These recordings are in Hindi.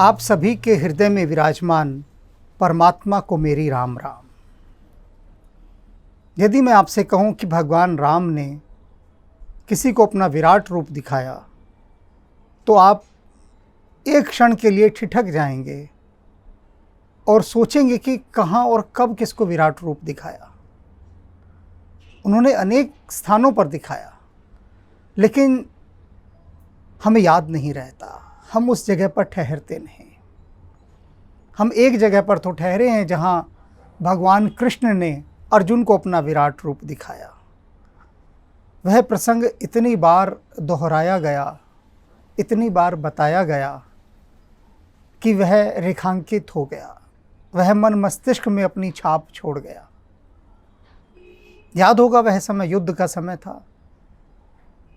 आप सभी के हृदय में विराजमान परमात्मा को मेरी राम राम। यदि मैं आपसे कहूं कि भगवान राम ने किसी को अपना विराट रूप दिखाया तो आप एक क्षण के लिए ठिठक जाएंगे और सोचेंगे कि कहां और कब किसको विराट रूप दिखाया। उन्होंने अनेक स्थानों पर दिखाया, लेकिन हमें याद नहीं रहता, हम उस जगह पर ठहरते नहीं। हम एक जगह पर तो ठहरे हैं जहां भगवान कृष्ण ने अर्जुन को अपना विराट रूप दिखाया। वह प्रसंग इतनी बार दोहराया गया, इतनी बार बताया गया कि वह रेखांकित हो गया, वह मन मस्तिष्क में अपनी छाप छोड़ गया। याद होगा वह समय युद्ध का समय था।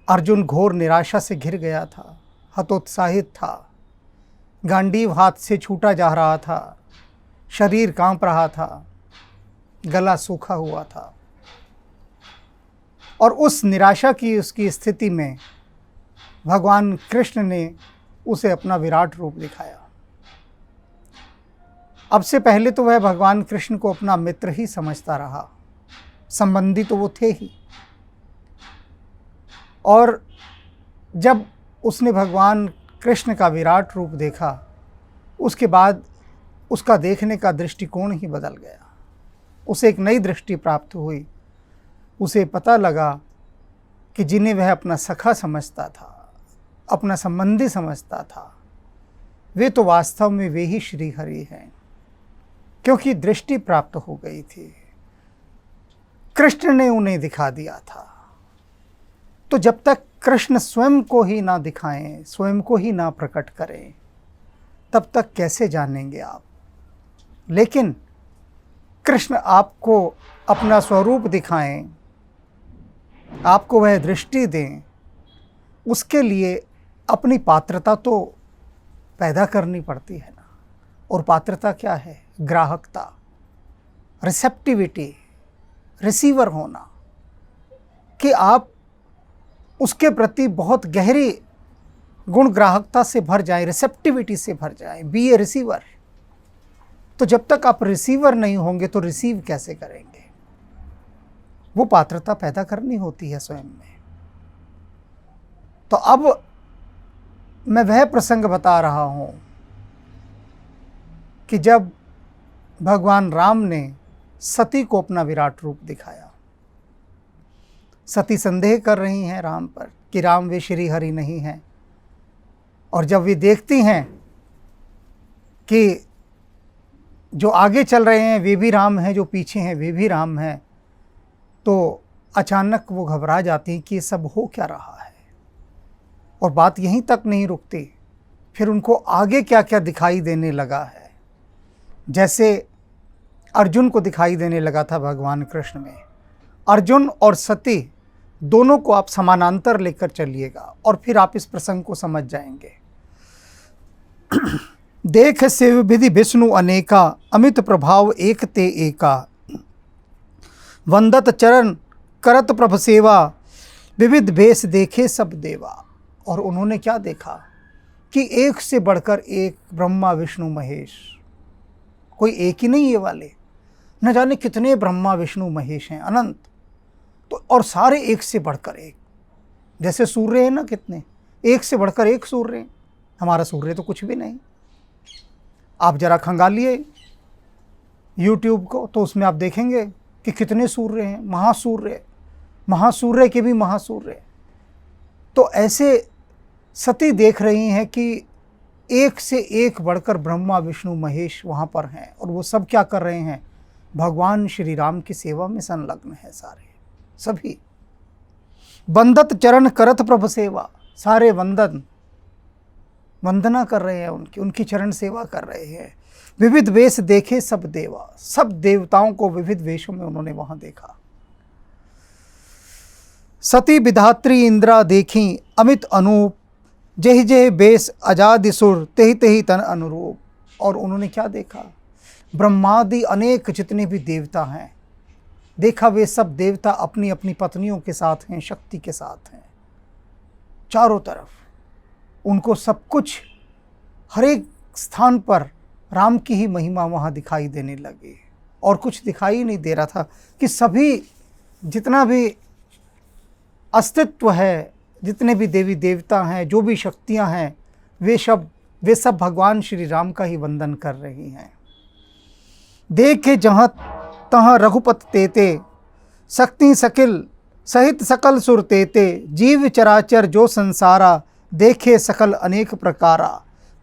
अर्जुन घोर निराशा से घिर गया था, हतोत्साहित था, गांडीव हाथ से छूटा जा रहा था, शरीर कांप रहा था, गला सूखा हुआ था। और उस निराशा की उसकी स्थिति में भगवान कृष्ण ने उसे अपना विराट रूप दिखाया। अब से पहले तो वह भगवान कृष्ण को अपना मित्र ही समझता रहा, संबंधी तो वो थे ही। और जब उसने भगवान कृष्ण का विराट रूप देखा, उसके बाद उसका देखने का दृष्टिकोण ही बदल गया। उसे एक नई दृष्टि प्राप्त हुई। उसे पता लगा कि जिन्हें वह अपना सखा समझता था, अपना संबंधी समझता था, वे तो वास्तव में वे ही श्री हरि हैं, क्योंकि दृष्टि प्राप्त हो गई थी। कृष्ण ने उन्हें दिखा दिया था। तो जब तक कृष्ण स्वयं को ही ना दिखाएं, स्वयं को ही ना प्रकट करें, तब तक कैसे जानेंगे आप। लेकिन कृष्ण आपको अपना स्वरूप दिखाएं, आपको वह दृष्टि दें, उसके लिए अपनी पात्रता तो पैदा करनी पड़ती है ना। और पात्रता क्या है? ग्राहकता, रिसेप्टिविटी, रिसीवर होना, कि आप उसके प्रति बहुत गहरी गुण ग्राहकता से भर जाए, रिसेप्टिविटी से भर जाए, बी ए रिसीवर। तो जब तक आप रिसीवर नहीं होंगे तो रिसीव कैसे करेंगे? वो पात्रता पैदा करनी होती है स्वयं में। तो अब मैं वह प्रसंग बता रहा हूं कि जब भगवान राम ने सती को अपना विराट रूप दिखाया। सती संदेह कर रही हैं राम पर कि राम वे श्री हरि नहीं हैं। और जब वे देखती हैं कि जो आगे चल रहे हैं वे भी राम हैं, जो पीछे हैं वे भी राम हैं, तो अचानक वो घबरा जाती कि ये सब हो क्या रहा है। और बात यहीं तक नहीं रुकती, फिर उनको आगे क्या क्या दिखाई देने लगा है। जैसे अर्जुन को दिखाई देने लगा था भगवान कृष्ण में। अर्जुन और सती दोनों को आप समानांतर लेकर चलिएगा और फिर आप इस प्रसंग को समझ जाएंगे। देख शिव विधि विष्णु अनेका, अमित प्रभाव एक ते एका, वंदत चरण करत प्रभ सेवा, विविध भेष देखे सब देवा। और उन्होंने क्या देखा कि एक से बढ़कर एक ब्रह्मा विष्णु महेश, कोई एक ही नहीं ये वाले, न जाने कितने ब्रह्मा विष्णु महेश हैं, अनंत। तो और सारे एक से बढ़कर एक, जैसे सूर्य है ना, कितने एक से बढ़कर एक सूर्य हैं। हमारा सूर्य तो कुछ भी नहीं। आप जरा खंगालिए YouTube को, तो उसमें आप देखेंगे कि कितने सूर्य हैं, महासूर्य, महासूर्य के भी महासूर्य। तो ऐसे सती देख रही हैं कि एक से एक बढ़कर ब्रह्मा विष्णु महेश वहाँ पर हैं। और वो सब क्या कर रहे हैं? भगवान श्री राम की सेवा में संलग्न है सारे, सभी। वंदत चरण करत प्रभ सेवा, सारे वंदना कर रहे हैं, उनकी चरण सेवा कर रहे हैं। विविध वेश देखे सब देवा, सब देवताओं को विविध वेशों में उन्होंने वहां देखा। सती विधात्री इंद्रा देखी, अमित अनूप, जहि जहि बेस अजादि सुर, तेहि तेहि तन अनुरूप। और उन्होंने क्या देखा? ब्रह्मादि अनेक जितने भी देवता हैं, देखा वे सब देवता अपनी अपनी पत्नियों के साथ हैं, शक्ति के साथ हैं, चारों तरफ। उनको सब कुछ, हर एक स्थान पर राम की ही महिमा वहाँ दिखाई देने लगी और कुछ दिखाई नहीं दे रहा था कि सभी जितना भी अस्तित्व है, जितने भी देवी देवता हैं, जो भी शक्तियाँ हैं, वे सब भगवान श्री राम का ही वंदन कर रही हैं। देखे जहाँ तहाँ रघुपत तेते, शक्ति सकिल सहित सकल सुर तेते, जीव चराचर जो संसारा, देखे सकल अनेक प्रकारा।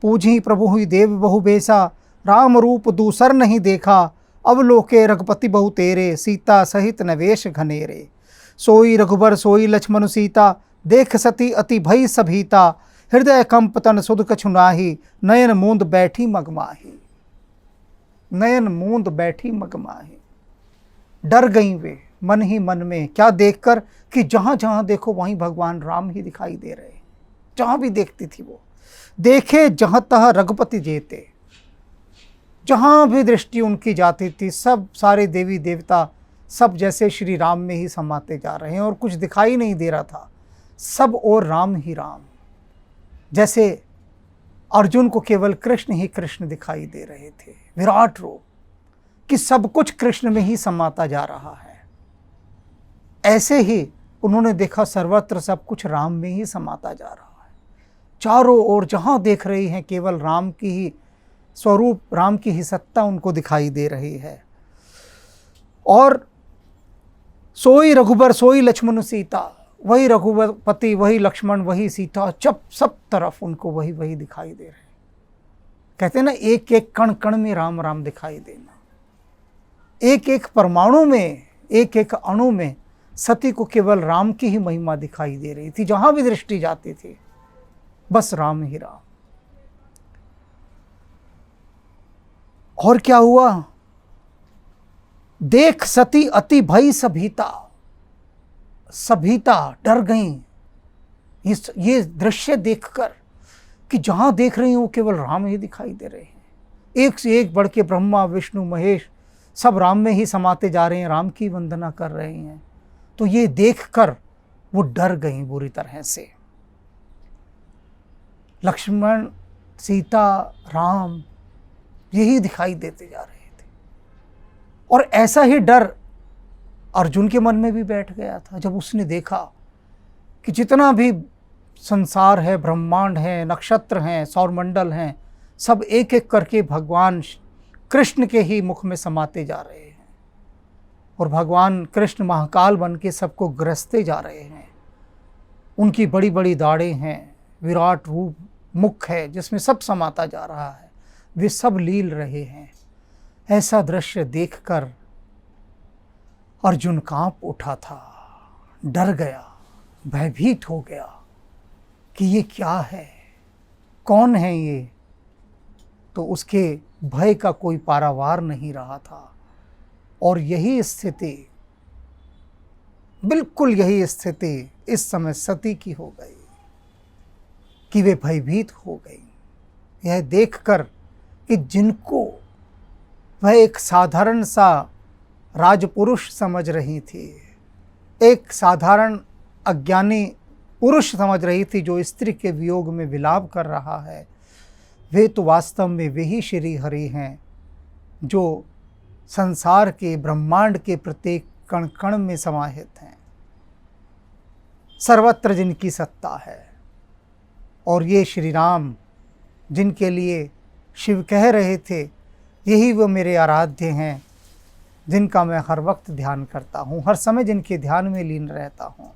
पूजी प्रभु ही देव बहु बेसा, राम रूप दूसर नहीं देखा, अवलोके रघुपति बहु तेरे, सीता सहित नवेश घनेरे। सोई रघुबर सोई लक्ष्मण सीता, देख सती अति भई सभीता, हृदय कंपतन सुध कछु नाही, नयन मूंद बैठी मगमाही। नयन मूंद बैठी मगमाही। डर गई वे मन ही मन में, क्या देखकर कि जहाँ जहाँ देखो वहीं भगवान राम ही दिखाई दे रहे, जहाँ भी देखती थी वो। देखे जहाँ तहाँ रघुपति जेते, जहाँ भी दृष्टि उनकी जाती थी सब सारे देवी देवता सब जैसे श्री राम में ही समाते जा रहे हैं और कुछ दिखाई नहीं दे रहा था, सब और राम ही राम। जैसे अर्जुन को केवल कृष्ण ही कृष्ण दिखाई दे रहे थे, विराट रूप, कि सब कुछ कृष्ण में ही समाता जा रहा है। ऐसे ही उन्होंने देखा सर्वत्र सब कुछ राम में ही समाता जा रहा है। चारों ओर जहाँ देख रही हैं केवल राम की ही स्वरूप, राम की ही सत्ता उनको दिखाई दे रही है। और सोई रघुबर सोई लक्ष्मण सीता, वही रघुपति वही लक्ष्मण वही सीता, सब तरफ उनको वही वही दिखाई दे रहे। कहते हैं ना, एक एक कण कण में राम राम दिखाई देना, एक एक परमाणु में, एक एक अणु में सती को केवल राम की ही महिमा दिखाई दे रही थी। जहां भी दृष्टि जाती थी बस राम ही राम। और क्या हुआ? देख सती अति भई सभीता, सभीता डर गई ये दृश्य देखकर कि जहां देख रही हूं केवल राम ही दिखाई दे रहे हैं। एक से एक बढ़ के ब्रह्मा विष्णु महेश सब राम में ही समाते जा रहे हैं, राम की वंदना कर रहे हैं। तो ये देखकर वो डर गई बुरी तरह से। लक्ष्मण सीता राम यही दिखाई देते जा रहे थे और ऐसा ही डर अर्जुन के मन में भी बैठ गया था जब उसने देखा कि जितना भी संसार है, ब्रह्मांड है, नक्षत्र हैं, सौरमंडल हैं, सब एक एक करके भगवान कृष्ण के ही मुख में समाते जा रहे हैं और भगवान कृष्ण महाकाल बन के सबको ग्रसते जा रहे हैं। उनकी बड़ी बड़ी दाढ़ें हैं, विराट रूप मुख है जिसमें सब समाता जा रहा है, वे सब लील रहे हैं। ऐसा दृश्य देखकर अर्जुन कांप उठा था, डर गया, भयभीत हो गया कि ये क्या है, कौन है ये। तो उसके भय का कोई पारावार नहीं रहा था। और यही स्थिति, बिल्कुल यही स्थिति इस समय सती की हो गई कि वे भयभीत हो गई, यह देखकर कि जिनको वह एक साधारण सा राजपुरुष समझ रही थी, एक साधारण अज्ञानी पुरुष समझ रही थी जो स्त्री के वियोग में विलाप कर रहा है, वे तो वास्तव में वही श्री हरि हैं जो संसार के ब्रह्मांड के प्रत्येक कण कण में समाहित हैं, सर्वत्र जिनकी सत्ता है। और ये श्री राम जिनके लिए शिव कह रहे थे, यही वो मेरे आराध्य हैं जिनका मैं हर वक्त ध्यान करता हूँ, हर समय जिनके ध्यान में लीन रहता हूँ।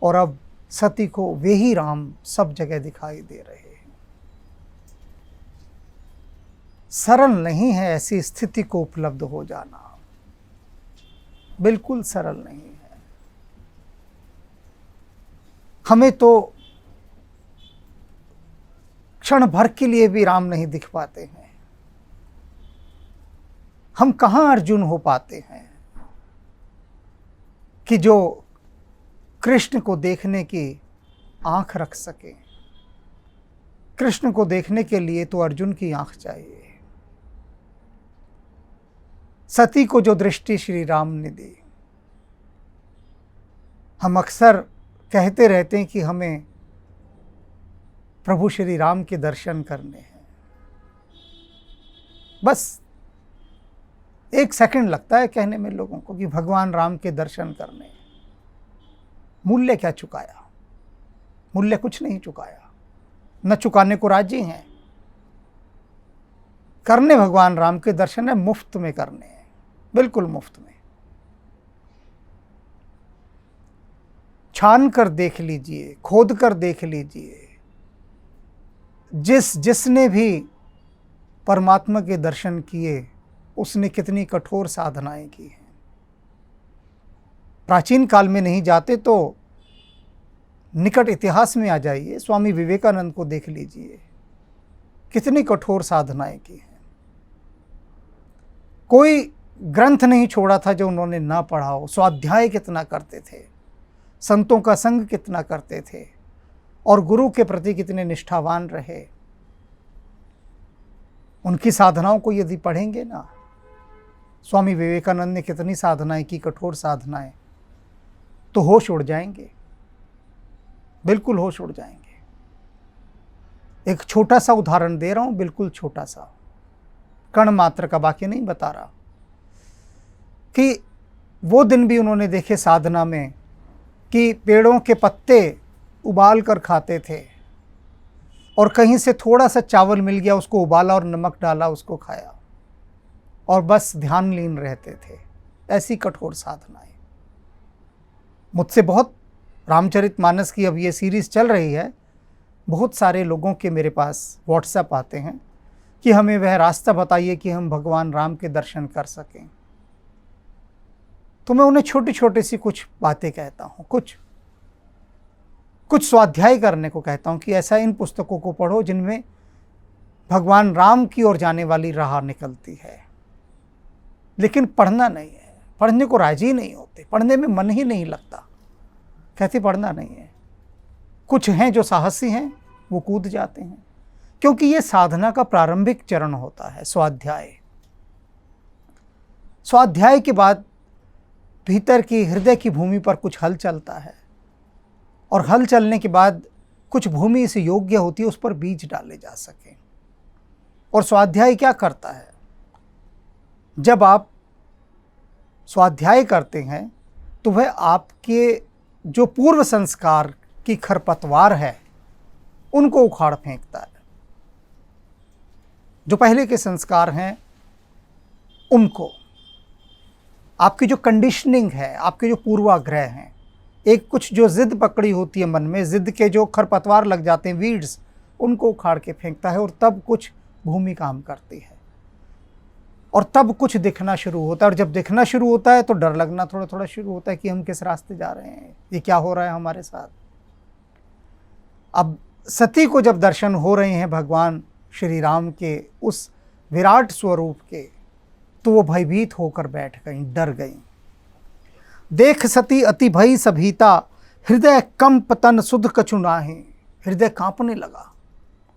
और अब सती को वे ही राम सब जगह दिखाई दे रहे हैं। सरल नहीं है ऐसी स्थिति को उपलब्ध हो जाना, बिल्कुल सरल नहीं है। हमें तो क्षण भर के लिए भी राम नहीं दिख पाते हैं, हम कहाँ अर्जुन हो पाते हैं कि जो कृष्ण को देखने की आंख रख सके। कृष्ण को देखने के लिए तो अर्जुन की आंख चाहिए। सती को जो दृष्टि श्री राम ने दी, हम अक्सर कहते रहते हैं कि हमें प्रभु श्री राम के दर्शन करने हैं, बस 1 सेकंड लगता है कहने में लोगों को कि भगवान राम के दर्शन करने। मूल्य क्या चुकाया? मूल्य कुछ नहीं चुकाया, न चुकाने को राजी हैं। करने भगवान राम के दर्शन है, मुफ्त में करने हैं, बिल्कुल मुफ्त में। छान कर देख लीजिए, खोद कर देख लीजिए, जिसने भी परमात्मा के दर्शन किए उसने कितनी कठोर साधनाएं की हैं। प्राचीन काल में नहीं जाते तो निकट इतिहास में आ जाइए, स्वामी विवेकानंद को देख लीजिए, कितनी कठोर साधनाएं की हैं। कोई ग्रंथ नहीं छोड़ा था जो उन्होंने ना पढ़ा हो। स्वाध्याय कितना करते थे, संतों का संग कितना करते थे, और गुरु के प्रति कितने निष्ठावान रहे। उनकी साधनाओं को यदि पढ़ेंगे ना, स्वामी विवेकानंद ने कितनी साधनाएं की, कठोर साधनाएं, तो होश उड़ जाएंगे, बिल्कुल होश उड़ जाएंगे। एक छोटा सा उदाहरण दे रहा हूं, बिल्कुल छोटा सा, कण मात्र का, बाकी नहीं बता रहा, कि वो दिन भी उन्होंने देखे साधना में कि पेड़ों के पत्ते उबाल कर खाते थे, और कहीं से थोड़ा सा चावल मिल गया, उसको उबाला और नमक डाला, उसको खाया, और बस ध्यान लीन रहते थे। ऐसी कठोर साधनाएं। मुझसे बहुत, रामचरितमानस की अब ये सीरीज़ चल रही है, बहुत सारे लोगों के मेरे पास व्हाट्सएप आते हैं कि हमें वह रास्ता बताइए कि हम भगवान राम के दर्शन कर सकें। तो मैं उन्हें छोटी छोटी सी कुछ बातें कहता हूँ, कुछ स्वाध्याय करने को कहता हूँ कि ऐसा इन पुस्तकों को पढ़ो जिनमें भगवान राम की ओर जाने वाली राह निकलती है। लेकिन पढ़ना नहीं है, पढ़ने को राजी नहीं होते, पढ़ने में मन ही नहीं लगता, कहते पढ़ना नहीं है। कुछ हैं जो साहसी हैं, वो कूद जाते हैं, क्योंकि ये साधना का प्रारंभिक चरण होता है, स्वाध्याय। स्वाध्याय के बाद भीतर की, हृदय की भूमि पर कुछ हल चलता है, और हल चलने के बाद कुछ भूमि इस योग्य होती है, उस पर बीज डाले जा सके। और स्वाध्याय क्या करता है? जब आप स्वाध्याय करते हैं तो वह आपके जो पूर्व संस्कार की खरपतवार है उनको उखाड़ फेंकता है। जो पहले के संस्कार हैं उनको, आपकी जो कंडीशनिंग है, आपके जो पूर्वाग्रह हैं, एक कुछ जो जिद पकड़ी होती है मन में, जिद के जो खरपतवार लग जाते हैं, वीड्स, उनको उखाड़ के फेंकता है, और तब कुछ भूमि काम करती है, और तब कुछ दिखना शुरू होता है। और जब दिखना शुरू होता है तो डर लगना थोड़ा थोड़ा शुरू होता है कि हम किस रास्ते जा रहे हैं, ये क्या हो रहा है हमारे साथ। अब सती को जब दर्शन हो रहे हैं भगवान श्री राम के उस विराट स्वरूप के, तो वो भयभीत होकर बैठ गईं, डर गईं। देख सती अति भई सभीता, हृदय कंप तन सुध कछु नाहि। हृदय कांपने लगा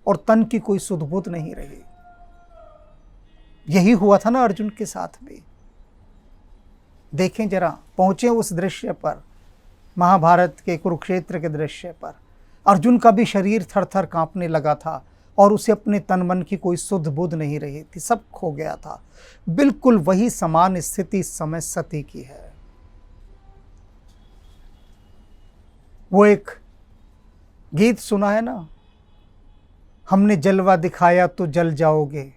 और तन की कोई सुध बुध नहीं रही। यही हुआ था ना अर्जुन के साथ भी। देखें जरा, पहुंचे उस दृश्य पर, महाभारत के कुरुक्षेत्र के दृश्य पर। अर्जुन का भी शरीर थर थर कांपने लगा था, और उसे अपने तन मन की कोई सुध बुध नहीं रही थी, सब खो गया था। बिल्कुल वही समान स्थिति इस समय सती की है। वो एक गीत सुना है ना, हमने जलवा दिखाया तो जल जाओगे,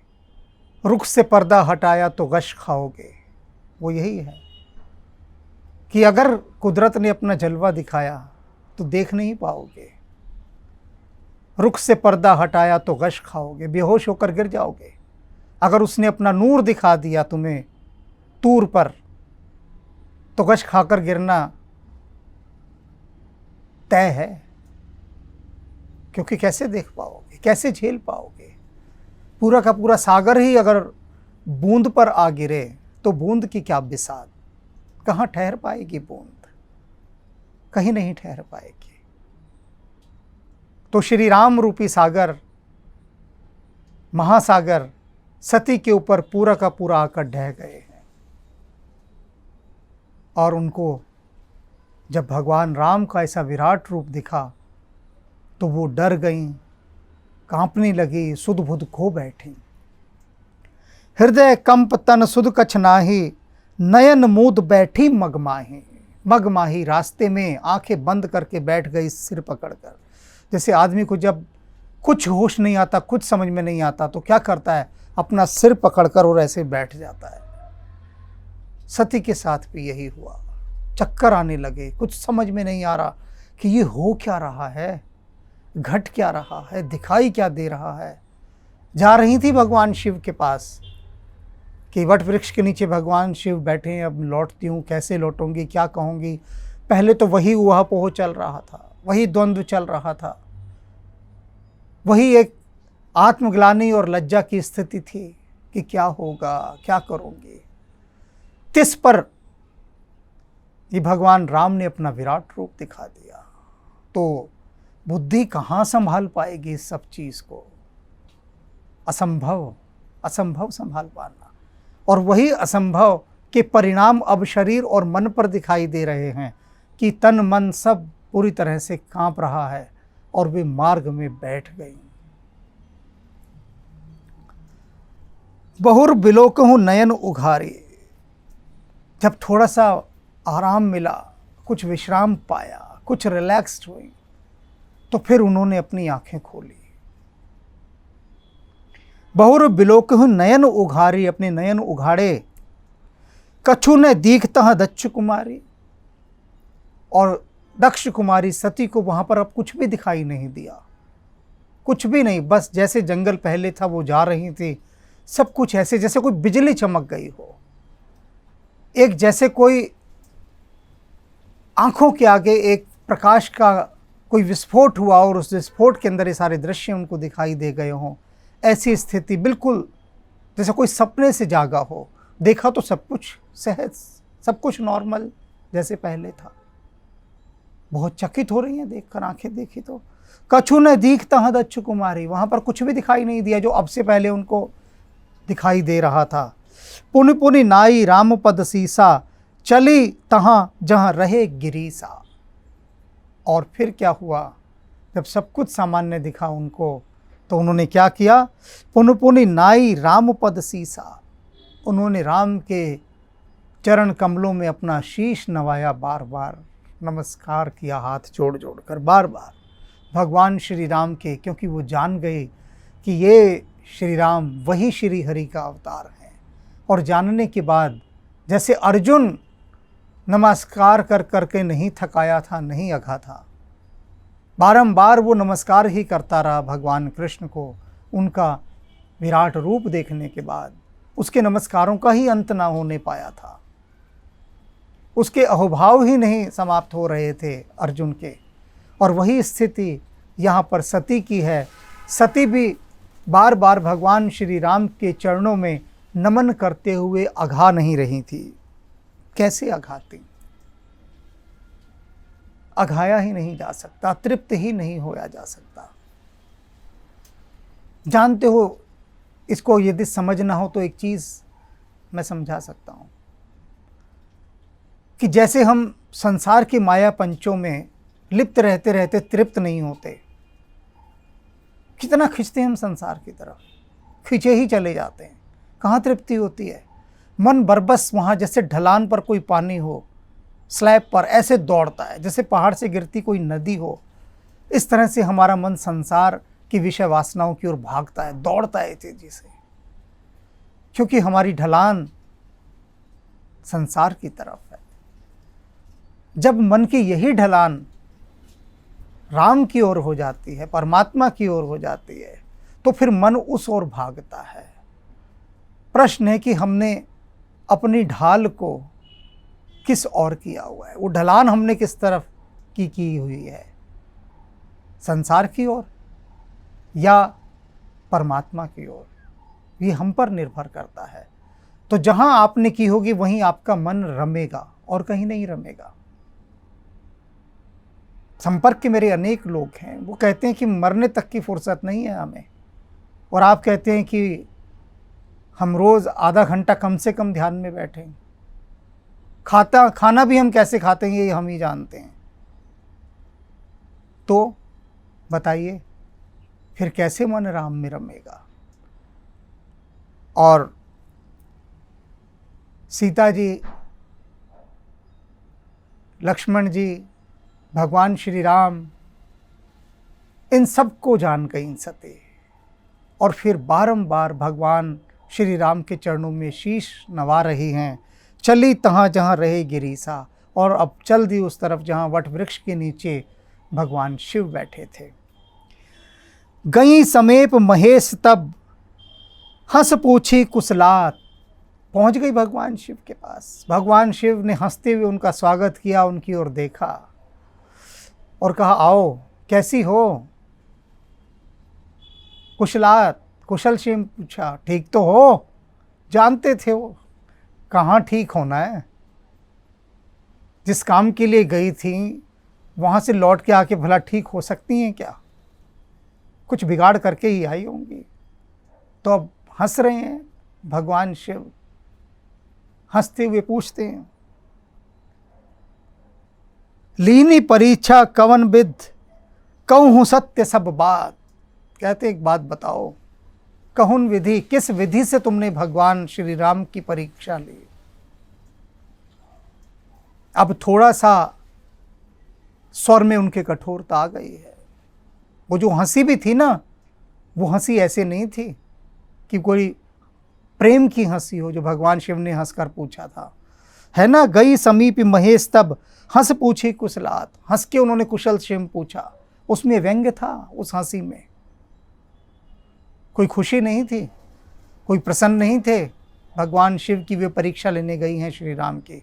रुख से पर्दा हटाया तो गश खाओगे। वो यही है कि अगर कुदरत ने अपना जलवा दिखाया तो देख नहीं पाओगे, रुख से पर्दा हटाया तो गश खाओगे, बेहोश होकर गिर जाओगे। अगर उसने अपना नूर दिखा दिया तुम्हें तूर पर, तो गश खाकर गिरना तय है, क्योंकि कैसे देख पाओगे, कैसे झेल पाओगे। पूरा का पूरा सागर ही अगर बूंद पर आ गिरे तो बूंद की क्या बिसात, कहाँ ठहर पाएगी बूंद, कहीं नहीं ठहर पाएगी। तो श्री राम रूपी सागर, महासागर सती के ऊपर पूरा का पूरा आकर ढह गए हैं। और उनको जब भगवान राम का ऐसा विराट रूप दिखा तो वो डर गईं, कांपने लगी, सुध बुध खो बैठी। हृदय कंप तन सुध कछ नाही, नयन मूद बैठी मगमाही। मगमाही रास्ते में आंखें बंद करके बैठ गई सिर पकड़कर। जैसे आदमी को जब कुछ होश नहीं आता, कुछ समझ में नहीं आता, तो क्या करता है, अपना सिर पकड़कर और ऐसे बैठ जाता है। सती के साथ भी यही हुआ। चक्कर आने लगे, कुछ समझ में नहीं आ रहा कि ये हो क्या रहा है, घट क्या रहा है, दिखाई क्या दे रहा है। जा रही थी भगवान शिव के पास कि वट वृक्ष के नीचे भगवान शिव बैठे हैं, अब लौटती हूँ, कैसे लौटूंगी, क्या कहूँगी। पहले तो वही ऊहापोह चल रहा था, वही द्वंद्व चल रहा था, वही एक आत्मग्लानि और लज्जा की स्थिति थी कि क्या होगा, क्या करूँगी। तिस पर ये भगवान राम ने अपना विराट रूप दिखा दिया। तो बुद्धि कहाँ संभाल पाएगी इस सब चीज़ को। असंभव, असंभव संभाल पाना। और वही असंभव के परिणाम अब शरीर और मन पर दिखाई दे रहे हैं कि तन मन सब पूरी तरह से कांप रहा है और वे मार्ग में बैठ गई। बहुर बिलोकहूँ नयन उघारी। जब थोड़ा सा आराम मिला, कुछ विश्राम पाया, कुछ रिलैक्स्ड हुई, तो फिर उन्होंने अपनी आंखें खोली। बहुर बिलोकहूँ नयन उघारी, अपने नयन उघाड़े। कछु ने दीखता दक्ष कुमारी। और दक्ष कुमारी सती को वहां पर अब कुछ भी दिखाई नहीं दिया, कुछ भी नहीं। बस जैसे जंगल पहले था वो जा रही थी, सब कुछ ऐसे जैसे कोई बिजली चमक गई हो, एक जैसे कोई आंखों के आगे एक प्रकाश का कोई विस्फोट हुआ और उस विस्फोट के अंदर ये सारे दृश्य उनको दिखाई दे गए हों। ऐसी स्थिति, बिल्कुल जैसे कोई सपने से जागा हो। देखा तो सब कुछ सहज, सब कुछ नॉर्मल जैसे पहले था। बहुत चकित हो रही हैं देखकर, आंखें देखी तो। कछु न दीखता हद अच्छु कुमारी, वहां पर कुछ भी दिखाई नहीं दिया जो अब से पहले उनको दिखाई दे रहा था। पुनि पुनि नाई राम पद सीसा, चली तहां जहां रहे गिरीसा। और फिर क्या हुआ, जब सब कुछ सामान्य दिखा उनको, तो उन्होंने क्या किया, पुनि पुनि नाई राम पद सीसा। उन्होंने राम के चरण कमलों में अपना शीश नवाया, बार बार नमस्कार किया, हाथ जोड़ जोड़ कर बार बार भगवान श्री राम के, क्योंकि वो जान गए कि ये श्री राम वही श्री हरि का अवतार हैं। और जानने के बाद जैसे अर्जुन नमस्कार कर करके नहीं थकाया था, नहीं अघा था, बारंबार वो नमस्कार ही करता रहा भगवान कृष्ण को। उनका विराट रूप देखने के बाद उसके नमस्कारों का ही अंत ना होने पाया था, उसके अहोभाव ही नहीं समाप्त हो रहे थे अर्जुन के। और वही स्थिति यहाँ पर सती की है। सती भी बार बार भगवान श्री राम के चरणों में नमन करते हुए अघा नहीं रही थी। कैसे अघाती, अघाया ही नहीं जा सकता, तृप्त ही नहीं होया जा सकता। जानते हो, इसको यदि समझना हो तो एक चीज़ मैं समझा सकता हूँ कि जैसे हम संसार की माया पंचों में लिप्त रहते रहते तृप्त नहीं होते, कितना खींचते हैं हम संसार की तरफ, खींचे ही चले जाते हैं, कहाँ तृप्ति होती है। मन बरबस वहाँ जैसे ढलान पर कोई पानी हो, स्लैब पर ऐसे दौड़ता है जैसे पहाड़ से गिरती कोई नदी हो। इस तरह से हमारा मन संसार की विषय वासनाओं की ओर भागता है, दौड़ता है तेजी से, क्योंकि हमारी ढलान संसार की तरफ है। जब मन की यही ढलान राम की ओर हो जाती है, परमात्मा की ओर हो जाती है, तो फिर मन उस ओर भागता है। प्रश्न है कि हमने अपनी ढाल को किस ओर किया हुआ है, वो ढलान हमने किस तरफ की हुई है, संसार की ओर या परमात्मा की ओर, ये हम पर निर्भर करता है। तो जहां आपने की होगी वहीं आपका मन रमेगा और कहीं नहीं रमेगा। संपर्क के मेरे अनेक लोग हैं, वो कहते हैं कि मरने तक की फुर्सत नहीं है हमें, और आप कहते हैं कि हम रोज़ आधा घंटा कम से कम ध्यान में बैठें। खाना भी हम कैसे खाते हैं ये हम ही जानते हैं। तो बताइए फिर कैसे मन राम में रमेगा। और सीता जी, लक्ष्मण जी, भगवान श्री राम, इन सब को जान गई सती और फिर बारंबार भगवान श्री राम के चरणों में शीश नवा रही हैं। चली तहाँ जहाँ रहे गिरीसा, और अब चल दी उस तरफ जहाँ वट वृक्ष के नीचे भगवान शिव बैठे थे। गई समीप महेश तब, हंस पूछी कुशलात। पहुँच गई भगवान शिव के पास। भगवान शिव ने हंसते हुए उनका स्वागत किया, उनकी ओर देखा और कहा, आओ, कैसी हो? कुशलात, कुशल क्षेम पूछा। ठीक तो हो? जानते थे वो, कहाँ ठीक होना है। जिस काम के लिए गई थी वहाँ से लौट के आके भला ठीक हो सकती हैं क्या? कुछ बिगाड़ करके ही आई होंगी। तो अब हंस रहे हैं भगवान शिव, हंसते हुए पूछते हैं, लीनी परीक्षा कवन विद, कहूँ सत्य सब बात। कहते एक बात बताओ, कहुन विधि, किस विधि से तुमने भगवान श्री राम की परीक्षा ली? अब थोड़ा सा स्वर में उनके कठोरता आ गई है। वो जो हंसी भी थी ना, वो हंसी ऐसे नहीं थी कि कोई प्रेम की हंसी हो, जो भगवान शिव ने हंसकर पूछा था, है ना। गई समीप महेश तब, हंस पूछी कुशलात। हंस के उन्होंने कुशल क्षेम पूछा। उसमें व्यंग्य था, उस हंसी में कोई खुशी नहीं थी, कोई प्रसन्न नहीं थे। भगवान शिव की वे परीक्षा लेने गई हैं श्री राम की,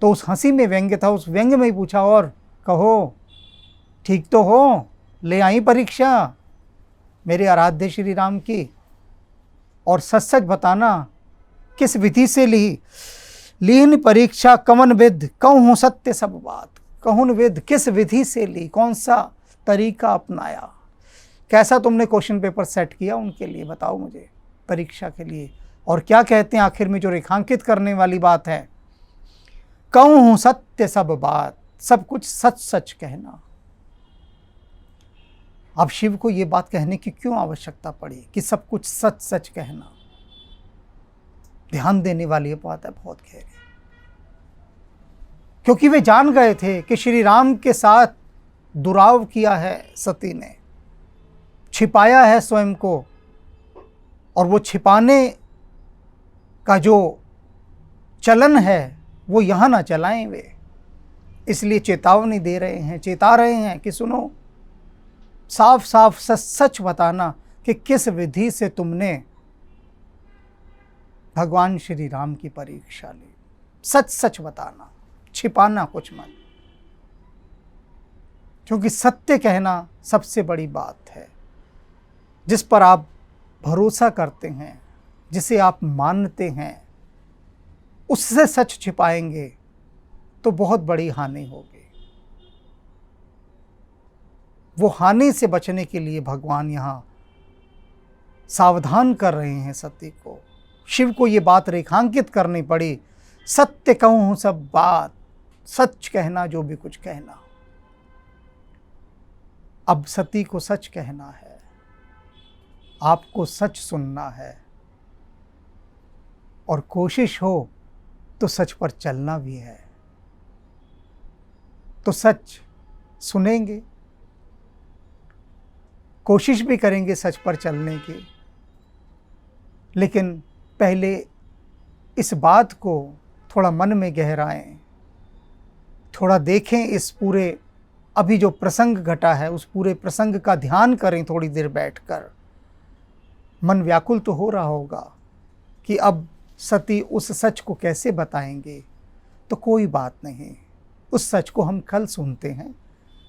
तो उस हंसी में व्यंग्य था। उस व्यंग्य में ही पूछा, और कहो, ठीक तो हो? ले आई परीक्षा मेरे आराध्य श्री राम की, और सच सच बताना किस विधि से ली? लीन परीक्षा कवन विद, कहूँ सत्य सब बात। कहून विद, किस विधि से ली, कौन सा तरीका अपनाया, कैसा तुमने क्वेश्चन पेपर सेट किया उनके लिए, बताओ मुझे, परीक्षा के लिए। और क्या कहते हैं आखिर में, जो रेखांकित करने वाली बात है, कहूँ सत्य सब बात, सब कुछ सच सच कहना। अब शिव को ये बात कहने की क्यों आवश्यकता पड़ी कि सब कुछ सच सच कहना? ध्यान देने वाली ये बात है, बहुत गहरी। क्योंकि वे जान गए थे कि श्री राम के साथ दुराव किया है सती ने, छिपाया है स्वयं को, और वो छिपाने का जो चलन है वो यहाँ ना चलाएं वे। इसलिए चेतावनी दे रहे हैं, चेता रहे हैं कि सुनो, साफ साफ सच सच बताना कि किस विधि से तुमने भगवान श्री राम की परीक्षा ली। सच सच बताना, छिपाना कुछ मत, क्योंकि सत्य कहना सबसे बड़ी बात है। जिस पर आप भरोसा करते हैं, जिसे आप मानते हैं, उससे सच छिपाएंगे तो बहुत बड़ी हानि होगी। वो हानि से बचने के लिए भगवान यहाँ सावधान कर रहे हैं सती को। शिव को ये बात रेखांकित करनी पड़ी, सत्य कहूँ सब बात, सच कहना जो भी कुछ कहना। अब सती को सच कहना है, आपको सच सुनना है, और कोशिश हो तो सच पर चलना भी है। तो सच सुनेंगे, कोशिश भी करेंगे सच पर चलने की, लेकिन पहले इस बात को थोड़ा मन में गहराएं, थोड़ा देखें इस पूरे अभी जो प्रसंग घटा है, उस पूरे प्रसंग का ध्यान करें थोड़ी देर बैठकर। मन व्याकुल तो हो रहा होगा कि अब सती उस सच को कैसे बताएंगे। तो कोई बात नहीं, उस सच को हम कल सुनते हैं।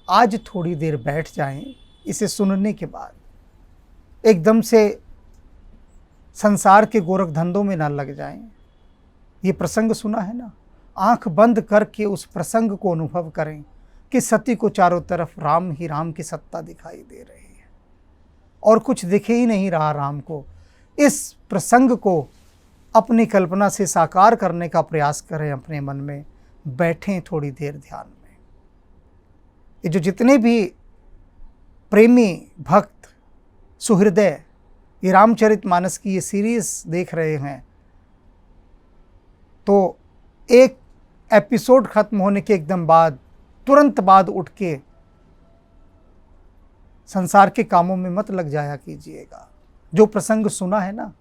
आज थोड़ी देर बैठ जाएं, इसे सुनने के बाद एकदम से संसार के गोरख धंधों में ना लग जाएं। ये प्रसंग सुना है ना, आंख बंद करके उस प्रसंग को अनुभव करें कि सती को चारों तरफ राम ही राम की सत्ता दिखाई दे रही है, और कुछ दिखे ही नहीं रहा राम को। इस प्रसंग को अपनी कल्पना से साकार करने का प्रयास करें, अपने मन में बैठें थोड़ी देर ध्यान में। ये जो जितने भी प्रेमी भक्त सुहृदय ये रामचरितमानस की ये सीरीज देख रहे हैं, तो एक एपिसोड खत्म होने के एकदम बाद, तुरंत बाद उठ के संसार के कामों में मत लग जाया कीजिएगा। जो प्रसंग सुना है ना,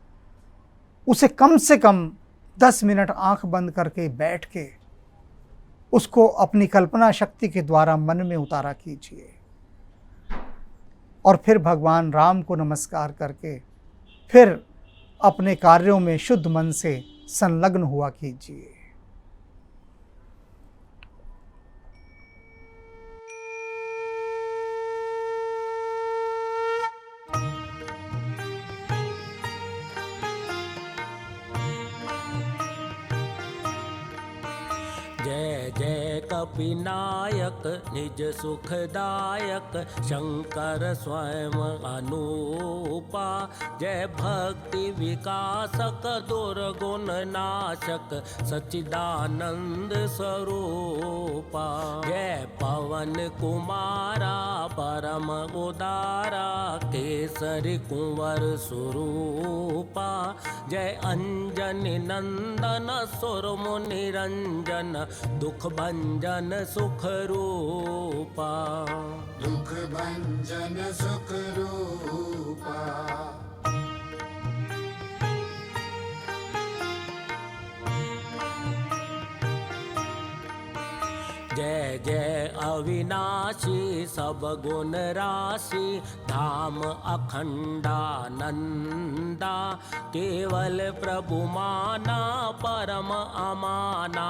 उसे कम से कम 10 मिनट आंख बंद करके बैठ के उसको अपनी कल्पना शक्ति के द्वारा मन में उतारा कीजिए और फिर भगवान राम को नमस्कार करके फिर अपने कार्यों में शुद्ध मन से संलग्न हुआ कीजिए। जय जय कपिनायक निज सुखदायक शंकर स्वयं अनूपा। जय भक्ति विकासक दुर्गुण नाशक सच्चिदानंद स्वरूपा। जय पवन कुमारा परम उदारा केसरी कुंवर स्वरूपा। जय अंजनी नंदन सुर मुनि रंजन दुख भंजन सुख रूपा। दुख भंजन सुख रूपा। जय जय अविनाशी सब गुण राशि धाम अखंडानंदा। केवल प्रभु माना परम अमाना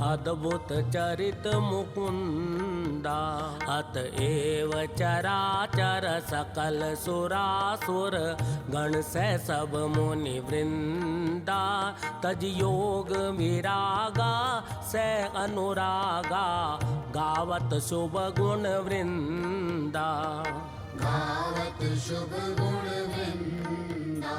अद्भुत चरित मुकुंदा। अतएव चराचर सकल सुरासुर गण से सब मुनि वृंदा। तज योग विरागा से अनुरागा गावत शुभ गुण वृंदा। गावत शुभ गुण वृंदा।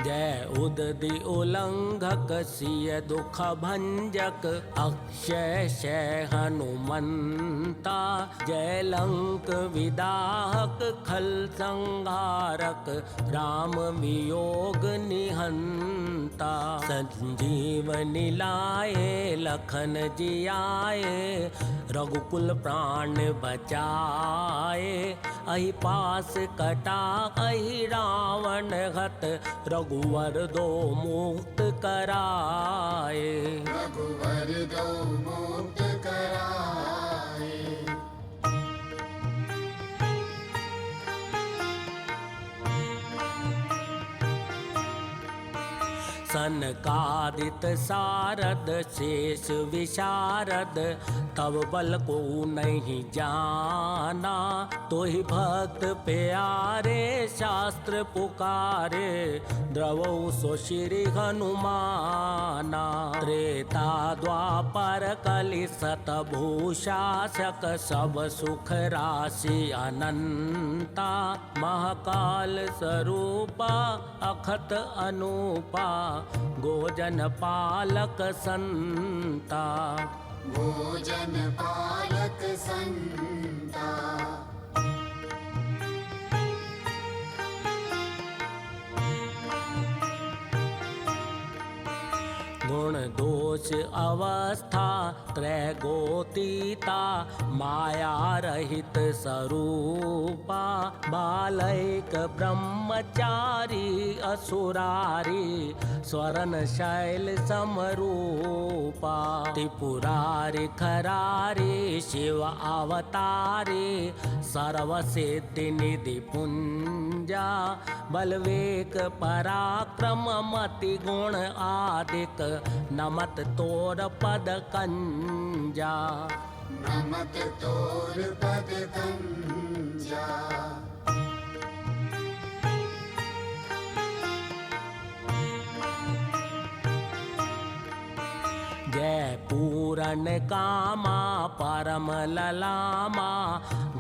जय उदधि उल्लंघक सिय दुख भंजक अक्षय शय हनुमंता। जय लंक विदाहक खल संहारक राम वियोग निहंता। संजीवनी लाए लखन जियाए रघुकुल प्राण बचाए। अहि पास कटा अहि रावण हत रघुवर दो मुक्त कराए। रघुवर दो मुक्त कराए। सनकादित सारद शेष विशारद तब बल को नहीं जाना। तो ही भक्त प्यारे शास्त्र पुकारे द्रवौ सो श्री हनुमाना। त्रेता द्वापर कलि सत भूषासक सब सुख राशि अनंता। महाकाल स्वरूपा अखत अनूपा गोजन पालक संता। भोजन पालक संता। गुण दोष अवस्था त्रैगोतीता माया रहित स्वरूपा। बालैक ब्रह्मचारी असुरारी स्वरण शैल समरूपा। त्रिपुरारि खरारी शिव अवतारी सर्व सिद्धि निधि पुंजा। बलवेक पराक्रम मति गुण आदिक नमत तोर पद कंजा। नमत तोर पद कंजा। जय पूरन कामा परम ललामा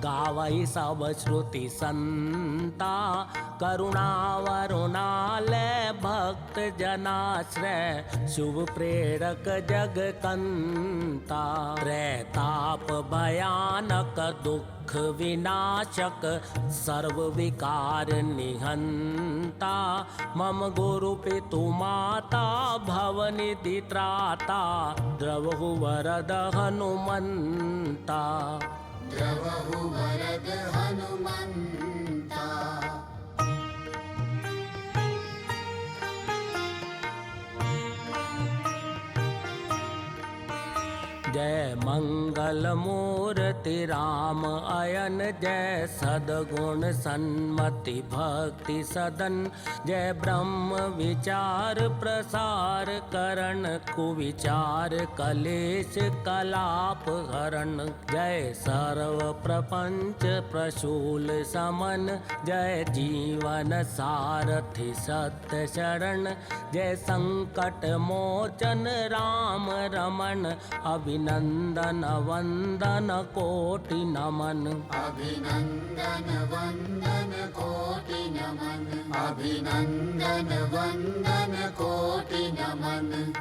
गावई सब श्रुति संता, करुणावरुणालय भक्त जनाश्रय, शुभ प्रेरक जग कंता। त्रैताप भयानक दुख विनाशक, सर्व विकार निहंता। मम गुरु पितु माता, भवनिधि त्राता, द्रवहु वरद हनुमंता। द्रवहु वरद हनुमंता। जय मंगल मूर्ति राम अयन, जय सद्गुण सन्मति भक्ति सदन। जय ब्रह्म विचार प्रसार करण, कुविचार कलेश कलाप हरण। जय सर्व प्रपंच प्रशूल समन, जय जीवन सारथि सत्य शरण। जय संकट मोचन राम रमण, अभिनंदन वंदन कोटि नमन। अभिनंदन वंदन कोटि नमन। अभिनंदन वंदन कोटि नमन।